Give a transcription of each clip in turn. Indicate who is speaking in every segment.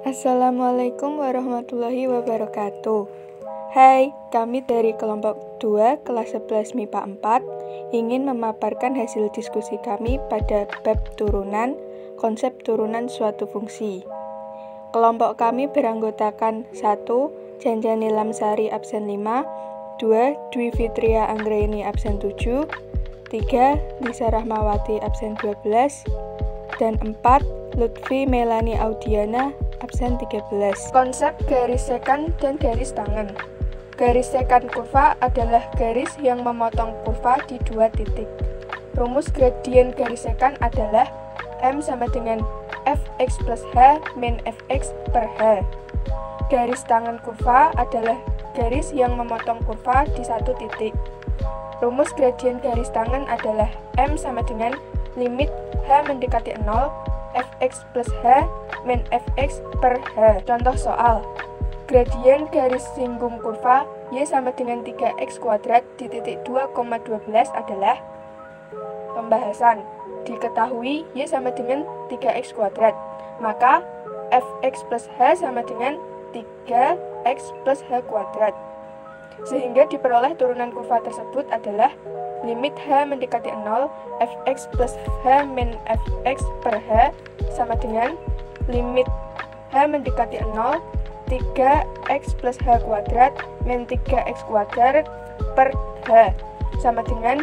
Speaker 1: Assalamualaikum warahmatullahi wabarakatuh. Hai, kami dari kelompok 2 kelas 11 MIPA 4 ingin memaparkan hasil diskusi kami pada bab turunan, konsep turunan suatu fungsi. Kelompok kami beranggotakan 1. Janjani Lamsari absen 5, 2. Dwi Fitria Anggraini absen 7, 3. Lisa Rahmawati absen 12, dan 4. Lutfi Melani Audiana absen 13. Konsep garis sekant dan garis tangan. Garis sekant kurva adalah garis yang memotong kurva di dua titik. Rumus gradien garis sekant adalah M sama dengan Fx plus H min Fx per H. Garis tangan kurva adalah garis yang memotong kurva di satu titik. Rumus gradien garis tangan adalah M sama dengan limit H mendekati 0 Fx plus H min Fx per H. Contoh soal. Gradien garis singgung kurva Y sama dengan 3x kuadrat di titik 2,12 adalah pembahasan. Diketahui Y sama dengan 3x kuadrat. Maka Fx plus H sama dengan 3x plus H kuadrat. Sehingga diperoleh turunan kurva tersebut adalah limit H mendekati 0 Fx plus H min Fx per H sama dengan limit H mendekati 0 3x plus H kuadrat min 3x kuadrat per H sama dengan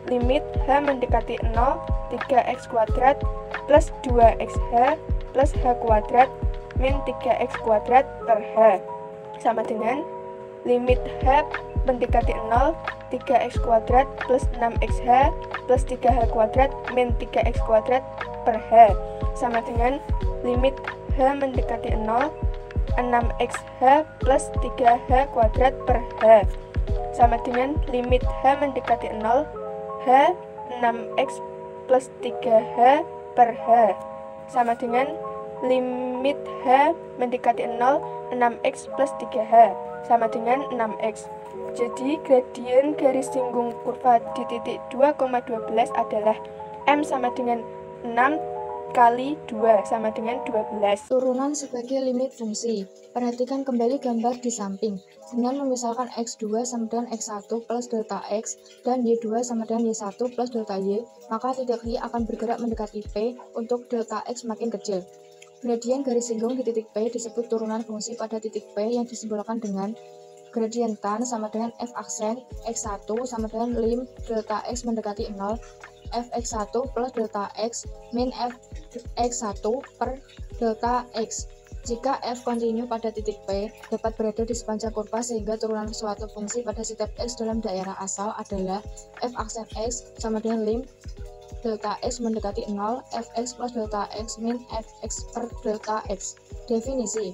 Speaker 1: limit H mendekati 0 3x kuadrat plus 2xH plus H kuadrat min 3x kuadrat per H sama dengan limit H mendekati 0 3x kuadrat plus 6xH plus 3h kuadrat min 3x kuadrat per H sama dengan limit H mendekati 0 6xH plus 3h kuadrat per H sama dengan limit H mendekati 0 H 6x plus 3h per H sama dengan limit H mendekati 0 6x plus 3h sama dengan 6x. Jadi gradien garis singgung kurva di titik 2,12 adalah M sama dengan 6 kali 2 sama dengan 12.
Speaker 2: Turunan sebagai limit fungsi. Perhatikan kembali gambar di samping. Dengan memisalkan x2 sama dengan x1 plus delta x dan y2 sama dengan y1 plus delta y, maka titik y akan bergerak mendekati P untuk delta x makin kecil. Gradien garis singgung di titik P disebut turunan fungsi pada titik P yang disimbolkan dengan gradien tan sama dengan f aksen x1 sama dengan lim delta x mendekati 0 fx1 plus delta x min fx1 per delta x. Jika f kontinu pada titik P dapat berada di sepanjang kurva sehingga turunan suatu fungsi pada setiap x dalam daerah asal adalah f aksen x sama dengan lim delta x mendekati 0 fx plus delta x min fx per delta x. Definisi.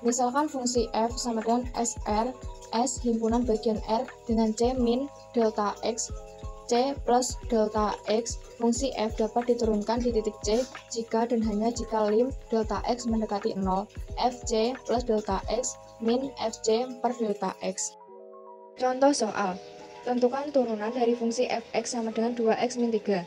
Speaker 2: Misalkan fungsi f sama dengan SR, S himpunan bagian R dengan C min delta X, C plus delta X. Fungsi f dapat diturunkan di titik C jika dan hanya jika lim delta X mendekati 0, Fc plus delta X min Fc per delta X. Contoh soal. Tentukan turunan dari fungsi fx sama dengan 2x min 3.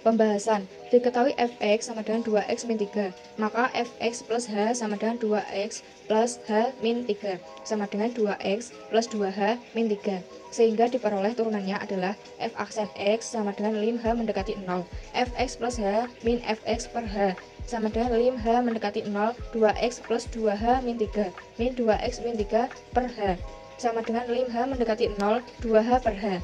Speaker 2: Pembahasan. Diketahui fx sama dengan 2x min 3, maka fx plus h sama dengan 2x plus h min 3 sama dengan 2x plus 2h min 3. Sehingga diperoleh turunannya adalah f aksen x sama dengan lim h mendekati 0, fx plus h min fx per h sama dengan lim h mendekati 0, 2x plus 2h min 3 min 2x min 3 per h sama dengan lim h mendekati 0, 2h per h.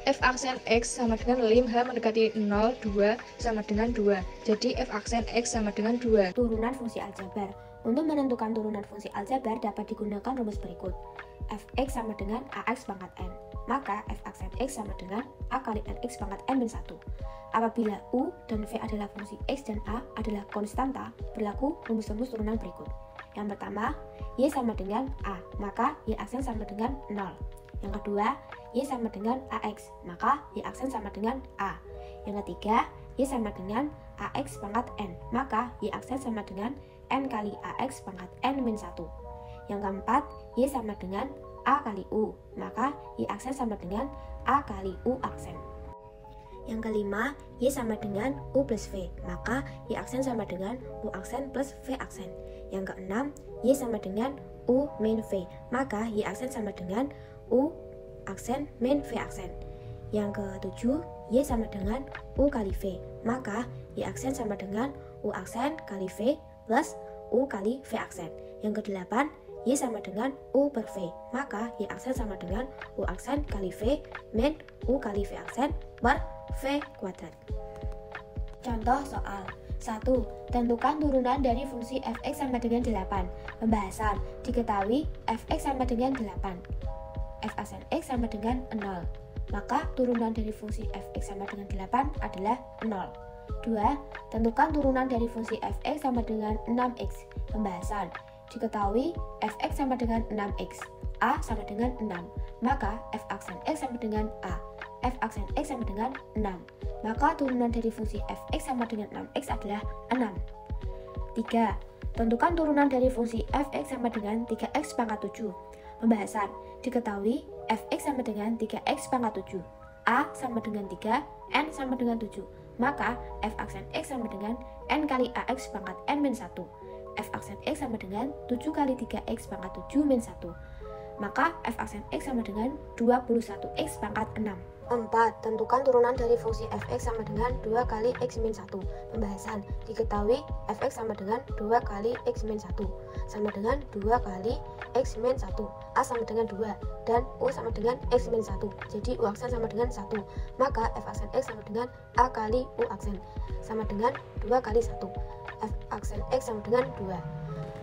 Speaker 2: F aksen X sama dengan lim H mendekati 0, 2 sama dengan 2. Jadi F aksen X sama dengan 2.
Speaker 3: Turunan fungsi aljabar. Untuk menentukan turunan fungsi aljabar dapat digunakan rumus berikut. Fx sama dengan Ax pangkat N. Maka F aksen X sama dengan A kali Nx pangkat N min 1. Apabila U dan V adalah fungsi X dan A adalah konstanta, berlaku rumus-rumus turunan berikut. Yang pertama, Y sama dengan A, maka Y aksen sama dengan 0. Yang kedua, Y sama dengan AX, maka Y aksen sama dengan A. Yang ketiga, Y sama dengan AX pangkat N, maka Y aksen sama dengan N kali AX pangkat N min 1. Yang keempat, Y sama dengan A kali U, maka Y aksen sama dengan A kali U aksen. Yang kelima, Y sama dengan U plus V, maka Y aksen sama dengan U aksen plus V aksen. Yang keenam, Y sama dengan U min V, maka Y aksen sama dengan U aksen min V aksen. Yang ketujuh, Y sama dengan U kali V, maka Y aksen sama dengan U aksen kali V plus U kali V aksen. Yang kedelapan, Y sama dengan U per V, maka Y aksen sama dengan U aksen kali V min U kali V aksen per V kuadrat. Contoh soal 1. Tentukan turunan dari fungsi f(x) sama dengan 8. Pembahasan. Diketahui f(x) sama dengan 8. F aksen x sama dengan 0. Maka turunan dari fungsi f(x) sama dengan 8 adalah 0. 2. Tentukan turunan dari fungsi f(x) sama dengan 6x. Pembahasan. Diketahui f(x) sama dengan 6x, a sama dengan 6, maka f aksen x sama dengan a, f aksen x sama dengan 6, maka turunan dari fungsi f(x) sama dengan 6x adalah 6. 3. Tentukan turunan dari fungsi f(x) sama dengan 3x pangkat 7. Pembahasan. Diketahui f(x) sama dengan 3x pangkat 7, a sama dengan 3, n sama dengan 7, maka f aksen x sama dengan n kali ax pangkat n min 1. F aksen x sama dengan 7 kali 3x pangkat 7 min 1. Maka f aksen x sama dengan 21x pangkat 6. 4. Tentukan turunan dari fungsi f(x) sama dengan 2 kali x min 1. Pembahasan. Diketahui f(x) sama dengan 2 kali x min 1 sama dengan 2 kali x min 1. A sama dengan 2 dan U sama dengan x min 1. Jadi U aksen sama dengan 1. Maka f aksen x sama dengan A kali U aksen sama dengan 2 kali 1. F aksen x sama dengan 2.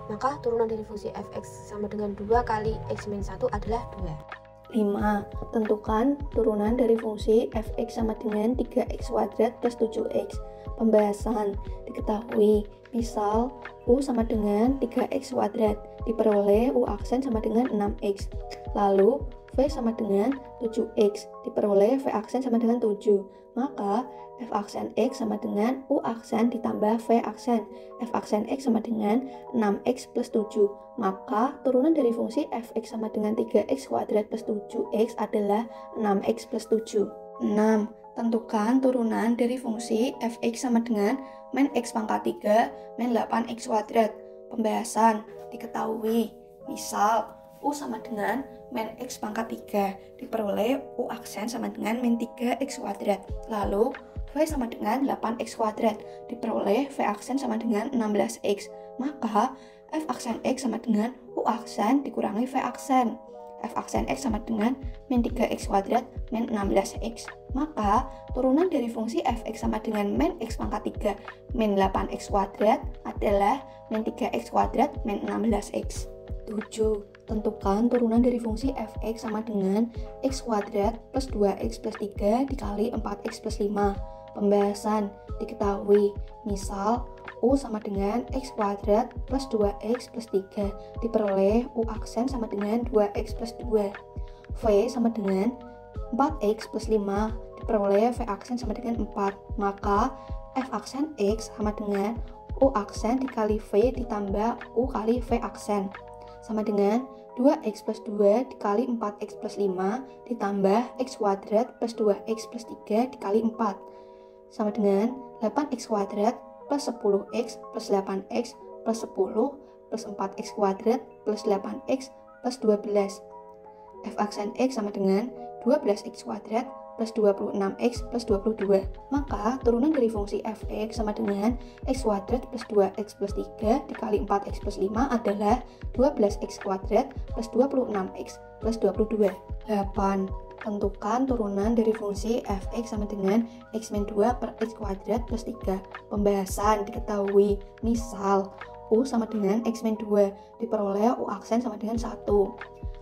Speaker 3: Maka turunan dari fungsi f(x) sama dengan 2 kali x min 1 adalah 2.
Speaker 1: 5. Tentukan turunan dari fungsi f(x) sama dengan 3x kuadrat plus 7x. Pembahasan. Diketahui, misal U sama dengan 3x kuadrat, diperoleh U aksen sama dengan 6x. Lalu, V sama dengan 7x, diperoleh V aksen sama dengan 7. Maka, F aksen X sama dengan U aksen ditambah V aksen. F aksen X sama dengan 6x plus 7. Maka, turunan dari fungsi fx sama dengan 3x kuadrat plus 7x adalah 6x plus 7. 6. Tentukan turunan dari fungsi fx sama dengan min x pangkat 3 min 8x kuadrat. Pembahasan. Diketahui, misal U sama dengan min x pangkat 3, diperoleh U aksen sama dengan min 3x kuadrat. Lalu, V sama dengan 8x kuadrat, diperoleh V aksen sama dengan 16x. Maka, F aksen X sama dengan U aksen dikurangi V aksen. F aksen X sama dengan min 3x kuadrat min 16x. Maka, turunan dari fungsi fx sama dengan min x pangkat 3 min 8x kuadrat adalah min 3x kuadrat min 16x. 7. Tentukan turunan dari fungsi fx sama dengan x kuadrat plus 2x plus 3 dikali 4x plus 5. Pembahasan. Diketahui, misal U sama dengan x kuadrat plus 2x plus 3, diperoleh U aksen sama dengan 2x plus 2. V sama dengan 4x plus 5, diperoleh V aksen sama dengan 4. Maka F aksen X sama dengan U aksen dikali V ditambah U kali V aksen, sama dengan 2x plus 2 dikali 4x plus 5 ditambah x kuadrat plus 2x plus 3 dikali 4, sama dengan 8x kuadrat plus 10x plus 8x plus 10 plus 4x kuadrat plus 8x plus 12. F aksen X sama dengan 12x kuadrat plus 26x plus 22. Maka turunan dari fungsi fx sama dengan x kuadrat plus 2x plus 3 dikali 4x plus 5 adalah 12x kuadrat plus 26x plus 22. 8. Tentukan turunan dari fungsi fx sama dengan x min 2 per x kuadrat plus 3. Pembahasan. Diketahui, misal U sama dengan x min 2, diperoleh U aksen sama dengan 1.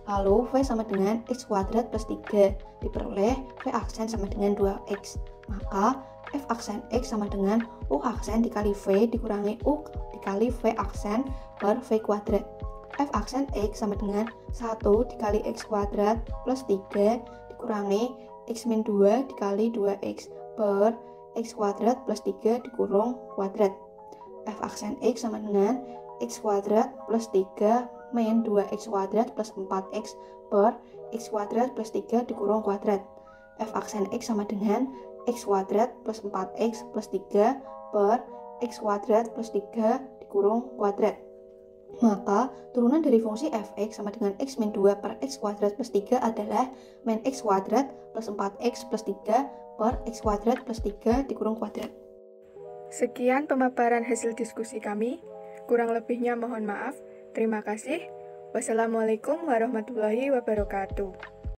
Speaker 1: Lalu V sama dengan x kuadrat plus 3, diperoleh V aksen sama dengan 2x. Maka F aksen X sama dengan U aksen dikali V dikurangi U dikali V aksen per V kuadrat. F aksen X sama dengan 1 dikali x kuadrat plus 3 dikurangi x min 2 dikali 2x per x kuadrat plus 3 dikurung kuadrat. F aksen X sama dengan x kuadrat plus 3 min 2x kuadrat plus 4x per x kuadrat plus 3 dikurung kuadrat. F aksen X sama dengan x kuadrat plus 4x plus 3 per x kuadrat plus 3 dikurung kuadrat. Maka turunan dari fungsi fx sama dengan x min 2 per x kuadrat plus 3 adalah min x kuadrat plus 4x plus 3 per x kuadrat plus 3 dikurung kuadrat.
Speaker 4: Sekian pemaparan hasil diskusi kami. Kurang lebihnya mohon maaf. Terima kasih. Wassalamualaikum warahmatullahi wabarakatuh.